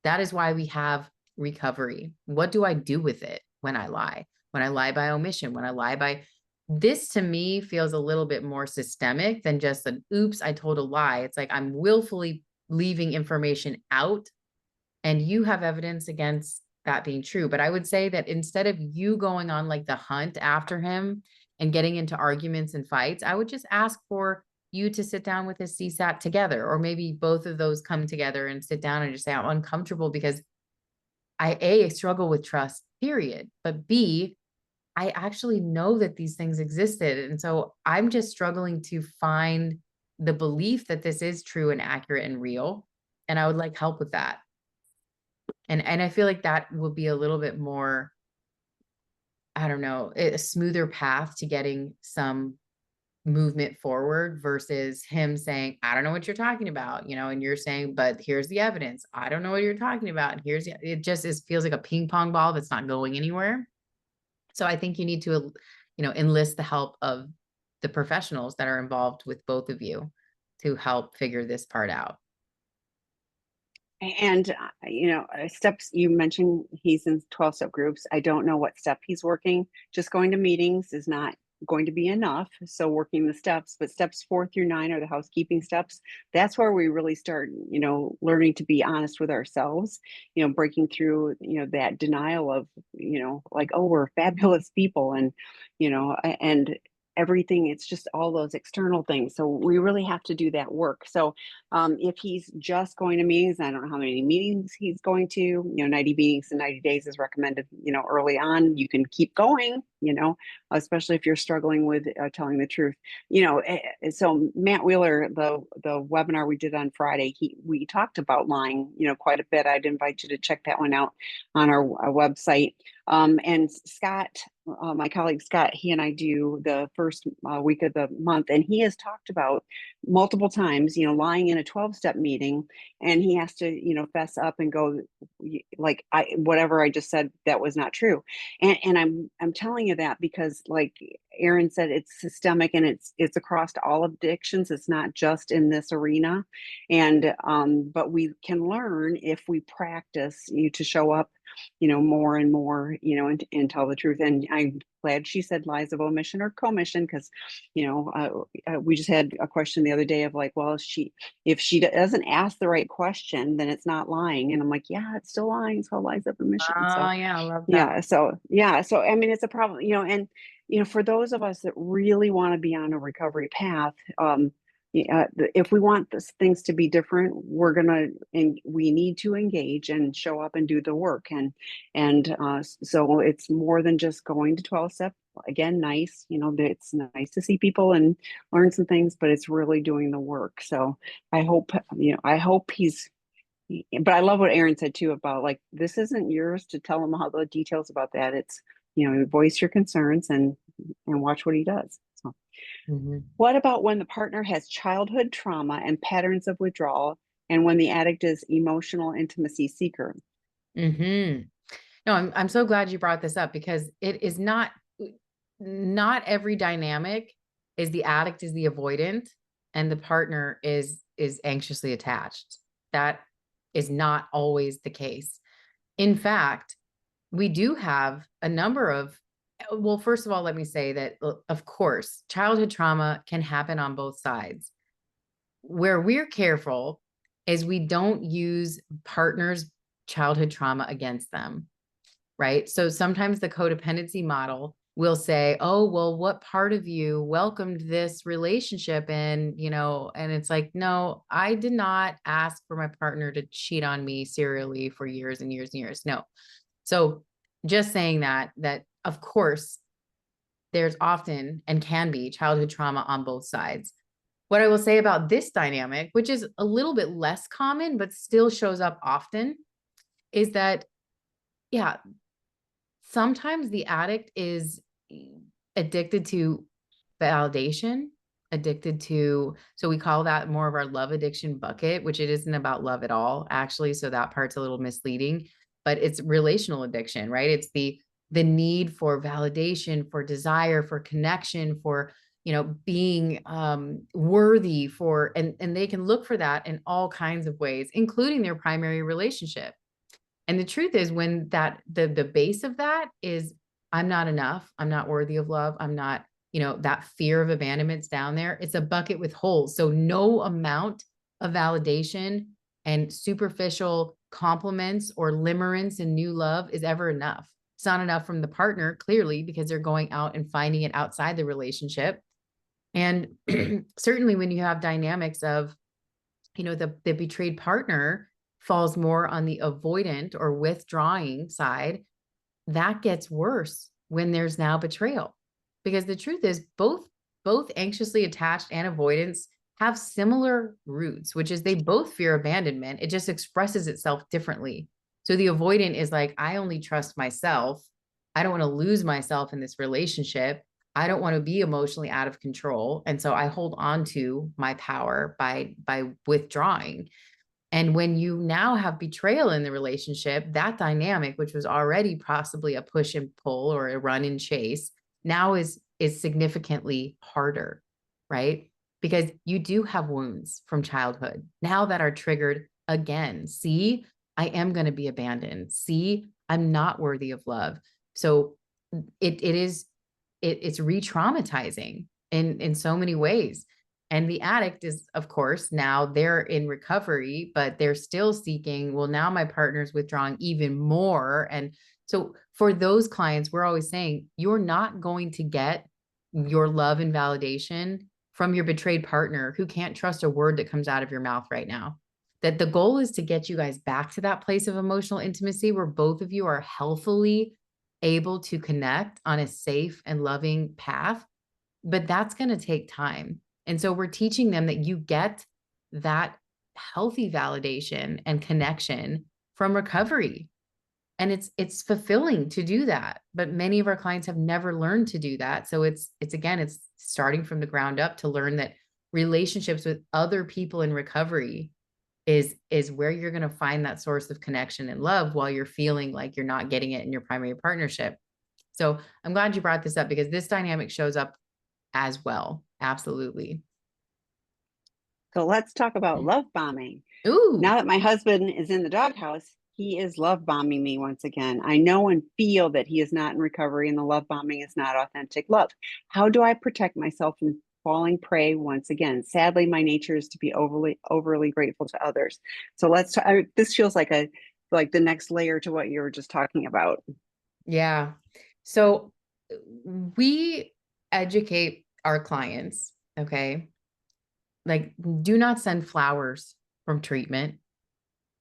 That is why we have recovery. What do I do with it when I lie? When I lie by omission, when I lie by this to me feels a little bit more systemic than just an oops, I told a lie. It's like I'm willfully leaving information out and you have evidence against that being true. But I would say that instead of you going on like the hunt after him and getting into arguments and fights, I would just ask for you to sit down with his CSAT together, or maybe both of those come together and sit down and just say, I'm uncomfortable because I struggle with trust, period. But B, I actually know that these things existed. And so I'm just struggling to find the belief that this is true and accurate and real. And I would like help with that. And I feel like that will be a little bit more, I don't know, a smoother path to getting some movement forward versus him saying, I don't know what you're talking about, and you're saying, but here's the evidence. I don't know what you're talking about. And it just feels like a ping pong ball that's not going anywhere. So I think you need to, enlist the help of the professionals that are involved with both of you to help figure this part out. And, steps you mentioned, he's in 12-step groups. I don't know what step he's working. Just going to meetings is not going to be enough. So working the steps, but steps 4 through 9 are the housekeeping steps. That's where we really start, learning to be honest with ourselves, breaking through, that denial of, like, oh, we're fabulous people. And, and everything, it's just all those external things. So we really have to do that work. So if he's just going to meetings, I don't know how many meetings he's going to, 90 meetings in 90 days is recommended, early on. You can keep going, especially if you're struggling with telling the truth, so Matt Wheeler, the webinar we did on Friday, we talked about lying, quite a bit. I'd invite you to check that one out on our website. And Scott, my colleague Scott, he and I do the first week of the month, and he has talked about multiple times, lying in a 12-step meeting, and he has to, fess up and go, like, whatever I just said, that was not true. And I'm telling you that because, like Erin said, it's systemic and it's across all addictions. It's not just in this arena. And but we can learn if we practice to show up, more and more, and tell the truth. And I'm glad she said lies of omission or commission, because, we just had a question the other day of like, well, if she doesn't ask the right question, then it's not lying. And I'm like, yeah, it's still lying. It's called lies of omission. Oh, So yeah, I love that. yeah, so I mean, it's a problem, and for those of us that really want to be on a recovery path, yeah, if we want things to be different, and we need to engage and show up and do the work. And so it's more than just going to 12 step. Again, nice, it's nice to see people and learn some things, but it's really doing the work. So I hope but I love what Erin said too about, like, this isn't yours to tell him all the details about that. It's, voice your concerns and watch what he does. So Mhm. what about when the partner has childhood trauma and patterns of withdrawal, and when the addict is emotional intimacy seeker? Mhm. No, I'm so glad you brought this up because it is not every dynamic is the addict is the avoidant and the partner is anxiously attached. That is not always the case. In fact, we do have a number of, well, first of all, let me say that, of course, childhood trauma can happen on both sides. Where we're careful is we don't use partners' childhood trauma against them, right? So sometimes the codependency model will say, oh, well, what part of you welcomed this relationship? And it's like, no, I did not ask for my partner to cheat on me serially for years and years and years. No. So just saying that of course, there's often and can be childhood trauma on both sides. What I will say about this dynamic, which is a little bit less common, but still shows up often, is that, yeah, sometimes the addict is addicted to validation, addicted to, so we call that more of our love addiction bucket, which it isn't about love at all, actually. So that part's a little misleading, but it's relational addiction, right? It's the need for validation, for desire, for connection, for being worthy, for and they can look for that in all kinds of ways, including their primary relationship. And the truth is, when that the base of that is, I'm not enough, I'm not worthy of love, I'm not, that fear of abandonment's down there. It's a bucket with holes. So no amount of validation and superficial compliments or limerence and new love is ever enough. It's not enough from the partner, clearly, because they're going out and finding it outside the relationship. And certainly when you have dynamics of, the betrayed partner falls more on the avoidant or withdrawing side, that gets worse when there's now betrayal. Because the truth is, both anxiously attached and avoidance have similar roots, which is they both fear abandonment. It just expresses itself differently. So the avoidant is like, I only trust myself. I don't want to lose myself in this relationship. I don't want to be emotionally out of control. And so I hold on to my power by withdrawing. And when you now have betrayal in the relationship, that dynamic, which was already possibly a push and pull or a run and chase, now is significantly harder, right? Because you do have wounds from childhood now that are triggered again. See, I am going to be abandoned. See, I'm not worthy of love. So it's re-traumatizing in so many ways. And the addict is, of course, now they're in recovery, but they're still seeking, well, now my partner's withdrawing even more. And so for those clients, we're always saying, you're not going to get your love and validation from your betrayed partner who can't trust a word that comes out of your mouth right now. That the goal is to get you guys back to that place of emotional intimacy where both of you are healthily able to connect on a safe and loving path. But that's going to take time. And so we're teaching them that you get that healthy validation and connection from recovery. And it's fulfilling to do that. But many of our clients have never learned to do that. So it's again, it's starting from the ground up to learn that relationships with other people in recovery is where you're going to find that source of connection and love while you're feeling like you're not getting it in your primary partnership. So I'm glad you brought this up because this dynamic shows up as well. Absolutely. So let's talk about love bombing. Ooh, Now that my husband is in the doghouse, he is love bombing me once again. I know and feel that he is not in recovery and the love bombing is not authentic love. How do I protect myself from falling prey once again? Sadly, my nature is to be overly grateful to others. So this feels like the next layer to what you were just talking about. yeah. So we educate our clients, okay? Like, do not send flowers from treatment.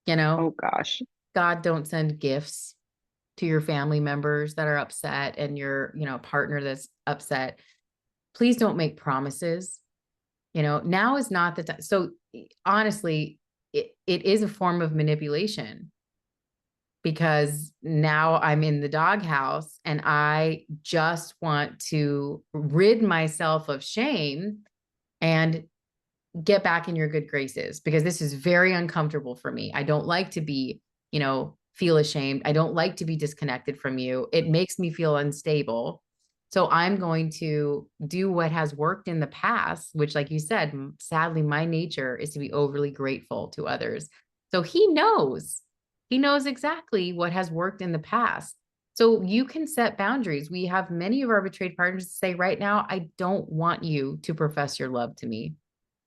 You know, Oh gosh. God, don't send gifts to your family members that are upset and your, partner that's upset. Please don't make promises. Now is not the time. So honestly, it is a form of manipulation because now I'm in the doghouse and I just want to rid myself of shame and get back in your good graces because this is very uncomfortable for me. I don't like to be, feel ashamed. I don't like to be disconnected from you. It makes me feel unstable. So I'm going to do what has worked in the past, which, like you said, sadly, my nature is to be overly grateful to others. So he knows exactly what has worked in the past. So you can set boundaries. We have many of our betrayed partners say right now, I don't want you to profess your love to me.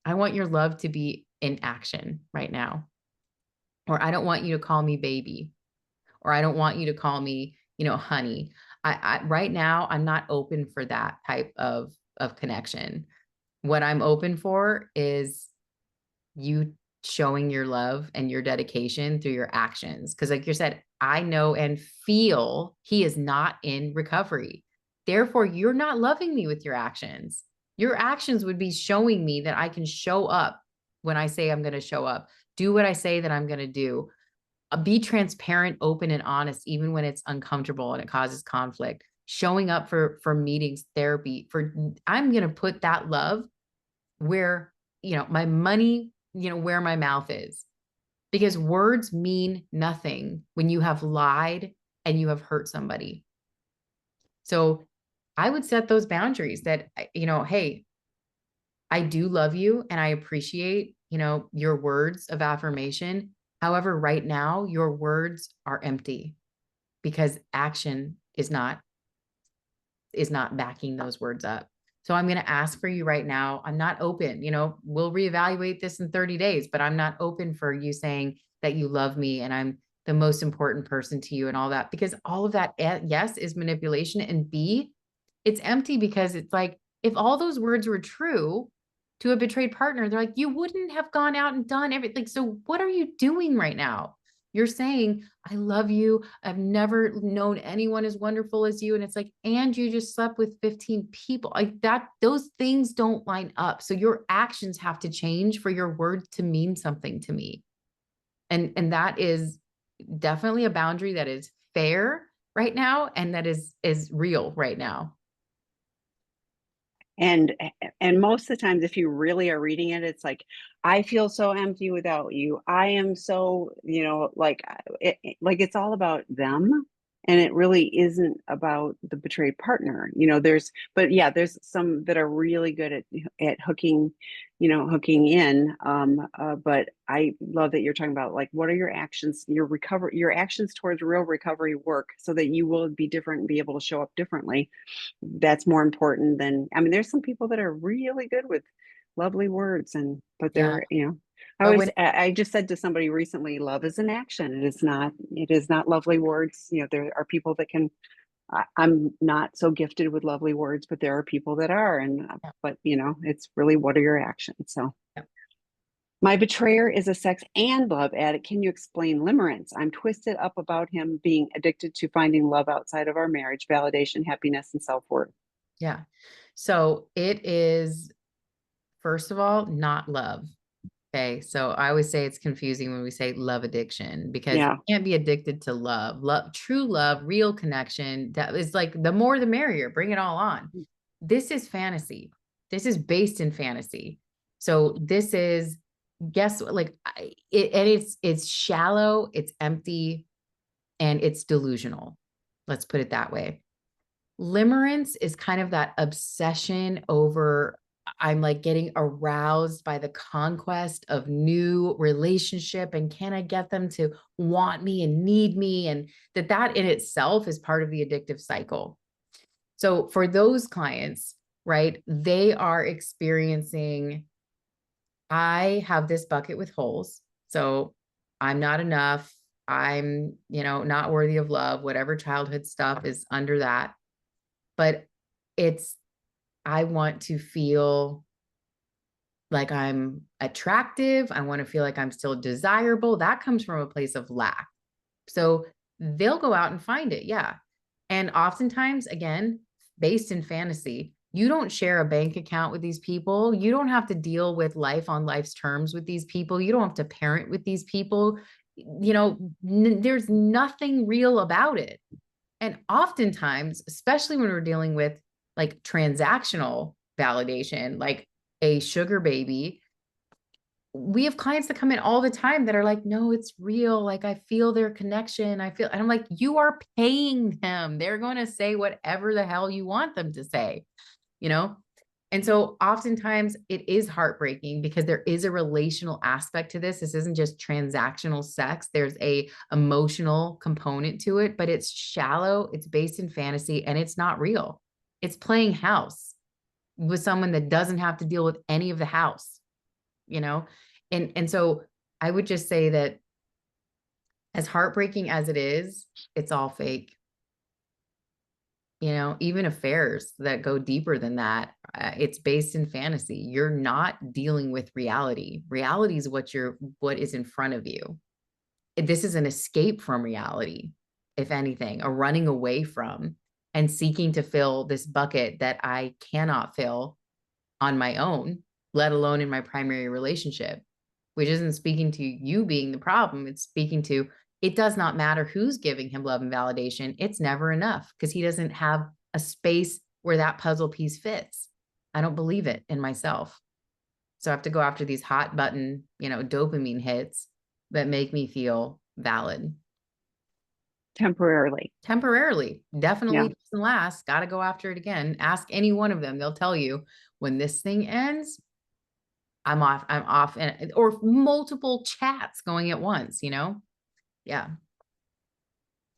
I want your love to be in action right now. Or I don't want you to call me baby. Or I don't want you to call me, honey. I right now I'm not open for that type of connection. What I'm open for is you showing your love and your dedication through your actions. Because, like you said, I know and feel he is not in recovery. Therefore, you're not loving me with your actions. Your actions would be showing me that I can show up when I say I'm going to show up, do what I say that I'm going to do, be transparent, open, and honest, even when it's uncomfortable and it causes conflict. Showing up for meetings, therapy, I'm going to put that love where my money, where my mouth is, because words mean nothing when you have lied and you have hurt somebody. So I would set those boundaries that, hey, I do love you and I appreciate, your words of affirmation. However, right now your words are empty because action is not backing those words up. So I'm going to ask for you right now. I'm not open, we'll reevaluate this in 30 days, but I'm not open for you saying that you love me and I'm the most important person to you and all that, because all of that, yes, is manipulation. And B, it's empty because it's like, if all those words were true to a betrayed partner, they're like, you wouldn't have gone out and done everything. So what are you doing right now? You're saying, I love you. I've never known anyone as wonderful as you. And it's like, and you just slept with 15 people. Like that, those things don't line up. So your actions have to change for your word to mean something to me. And that is definitely a boundary that is fair right now and that is real right now. and and most of the times if you really are reading it, it's like, I feel so empty without you. I am so, like it's all about them, and it really isn't about the betrayed partner. There's some that are really good at hooking in. But I love that you're talking about, like, what are your actions, your actions towards real recovery work, so that you will be different and be able to show up differently. That's more important than, I mean, there's some people that are really good with lovely words, but Yeah. But when I just said to somebody recently, love is an action. It is not lovely words. There are people that can, I'm not so gifted with lovely words, but there are people that are. But it's really, what are your actions? So yeah. my betrayer is a sex and love addict. Can you explain Limrance? I'm twisted up about him being addicted to finding love outside of our marriage, validation, happiness, and self-worth. Yeah. So it is, first of all, not love. Okay. So I always say it's confusing when we say love addiction because Yeah. you can't be addicted to love. Love, true love, real connection. That is like the more the merrier. Bring it all on. This is fantasy. This is based in fantasy. So this is, guess what? Like and it's shallow, it's empty, and it's delusional. Let's put it that way. Limerence is kind of that obsession over, I'm like getting aroused by the conquest of new relationship, and can I get them to want me and need me, and that in itself is part of the addictive cycle. So for those clients, right, they are experiencing, I have this bucket with holes, so I'm not enough, I'm, not worthy of love, whatever childhood stuff is under that. But it's, I want to feel like I'm attractive. I want to feel like I'm still desirable. That comes from a place of lack. So they'll go out and find it. Yeah. And oftentimes, again, based in fantasy, you don't share a bank account with these people. You don't have to deal with life on life's terms with these people. You don't have to parent with these people. There's nothing real about it. And oftentimes, especially when we're dealing with like transactional validation, like a sugar baby, we have clients that come in all the time that are like, no, it's real. Like I feel their connection. And I'm like, you are paying them. They're going to say whatever the hell you want them to say, you know? And so oftentimes it is heartbreaking because there is a relational aspect to this. This isn't just transactional sex. There's a emotional component to it, but it's shallow, it's based in fantasy, and it's not real. It's playing house with someone that doesn't have to deal with any of the house, you know? And so I would just say that as heartbreaking as it is, it's all fake. Even affairs that go deeper than that, it's based in fantasy. You're not dealing with reality. Reality is what is in front of you. This is an escape from reality, if anything, a running away from and seeking to fill this bucket that I cannot fill on my own, let alone in my primary relationship, which isn't speaking to you being the problem. It's speaking to, it does not matter who's giving him love and validation. It's never enough because he doesn't have a space where that puzzle piece fits. I don't believe it in myself. So I have to go after these hot button, dopamine hits that make me feel valid. Temporarily. Definitely Yeah. doesn't last. Got to go after it again. Ask any one of them. They'll tell you when this thing ends, I'm off, or multiple chats going at once, Yeah.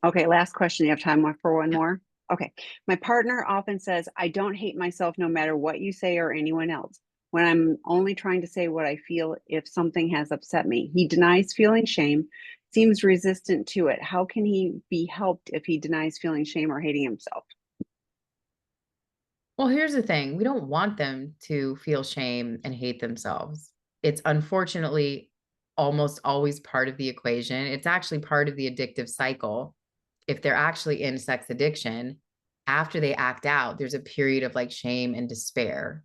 Okay, last question. You have time for one Yeah. more? Okay. My partner often says, I don't hate myself no matter what you say or anyone else, when I'm only trying to say what I feel if something has upset me. He denies feeling shame, seems resistant to it. How can he be helped if he denies feeling shame or hating himself? Well, here's the thing. We don't want them to feel shame and hate themselves. It's unfortunately almost always part of the equation. It's actually part of the addictive cycle. If they're actually in sex addiction, after they act out, there's a period of like shame and despair.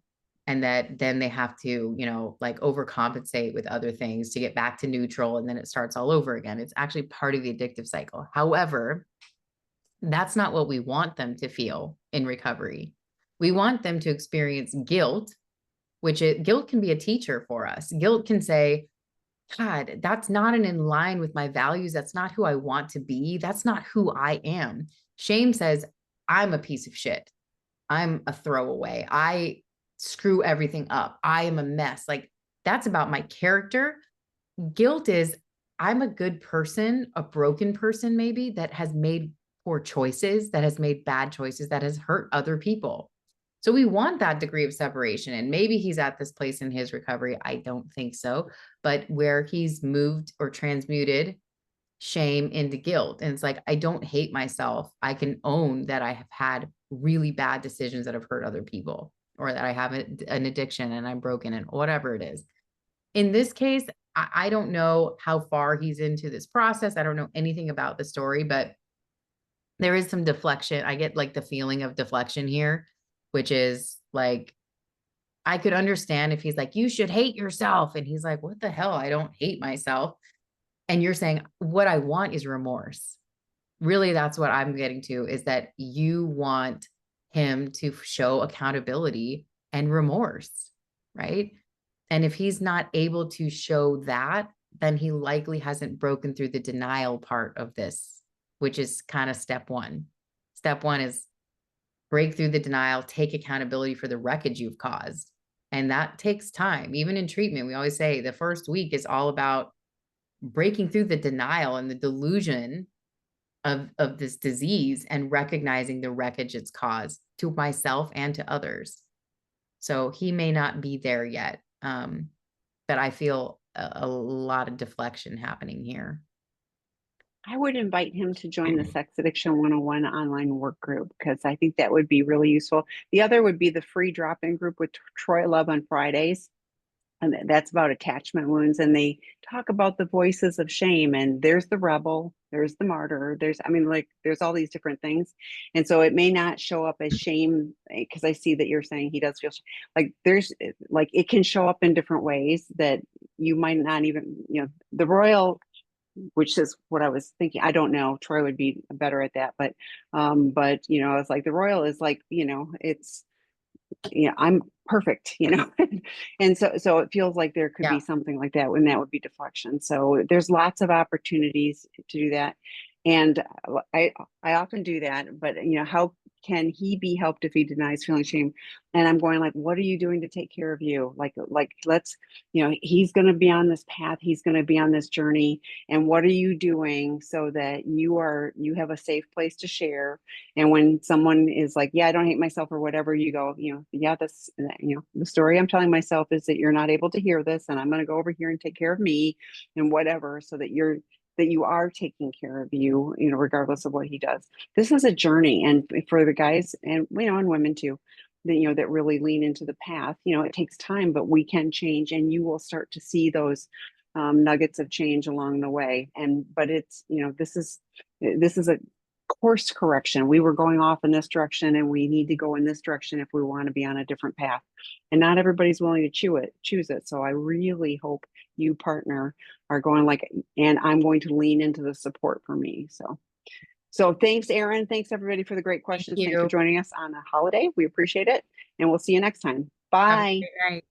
And that then they have to, like overcompensate with other things to get back to neutral. And then it starts all over again. It's actually part of the addictive cycle. However, that's not what we want them to feel in recovery. We want them to experience guilt, guilt can be a teacher for us. Guilt can say, God, that's not in line with my values. That's not who I want to be. That's not who I am. Shame says, I'm a piece of shit. I'm a throwaway. I screw everything up. I am a mess. Like that's about my character. Guilt is, I'm a good person, a broken person, maybe that has made poor choices, that has made bad choices, that has hurt other people. So we want that degree of separation. And maybe he's at this place in his recovery. I don't think so, but where he's moved or transmuted shame into guilt. And it's like, I don't hate myself. I can own that I have had really bad decisions that have hurt other people, or that I have an addiction and I'm broken and whatever it is. In this case, I don't know how far he's into this process. I don't know anything about the story, but there is some deflection. I get like the feeling of deflection here, which is like I could understand if he's like, you should hate yourself. And he's like, what the hell? I don't hate myself. And you're saying, what I want is remorse. Really, that's what I'm getting to, is that you want him to show accountability and remorse, right? And if he's not able to show that, then he likely hasn't broken through the denial part of this, which is kind of step one. Step one is break through the denial, take accountability for the wreckage you've caused. And that takes time. Even in treatment, we always say the first week is all about breaking through the denial and the delusion of this disease and recognizing the wreckage it's caused to myself and to others. So he may not be there yet. But I feel a lot of deflection happening here. I would invite him to join the Sex Addiction 101 online work group because I think that would be really useful. The other would be the free drop-in group with Troy Love on Fridays. And that's about attachment wounds. And they talk about the voices of shame. And there's the rebel, there's the martyr, there's all these different things. And so it may not show up as shame because I see that you're saying he does feel like it can show up in different ways that you might not even, the royal, which is what I was thinking. I don't know. Troy would be better at that, but it's like the royal is like, it's, I'm perfect, and so it feels like there could Yeah. be something like that, and that would be deflection. So there's lots of opportunities to do that, and I often do that. But how can he be helped if he denies feeling shame? And I'm going like, what are you doing to take care of you? Like let's, he's going to be on this path. He's going to be on this journey. And what are you doing so that you have a safe place to share? And when someone is like, yeah, I don't hate myself or whatever, you go, yeah, the story I'm telling myself is that you're not able to hear this, and I'm going to go over here and take care of me and whatever, so that you are taking care of you, regardless of what he does. This is a journey. And for the guys and, and women too, that, that really lean into the path, it takes time, but we can change, and you will start to see those nuggets of change along the way. But it's, this is a course correction. We were going off in this direction, and we need to go in this direction if we want to be on a different path. And not everybody's willing to choose it. So I really hope you partner are going like, and I'm going to lean into the support for me. So thanks, Erin. Thanks everybody for the great questions. Thanks for joining us on a holiday. We appreciate it. And we'll see you next time. Have a Bye. great night.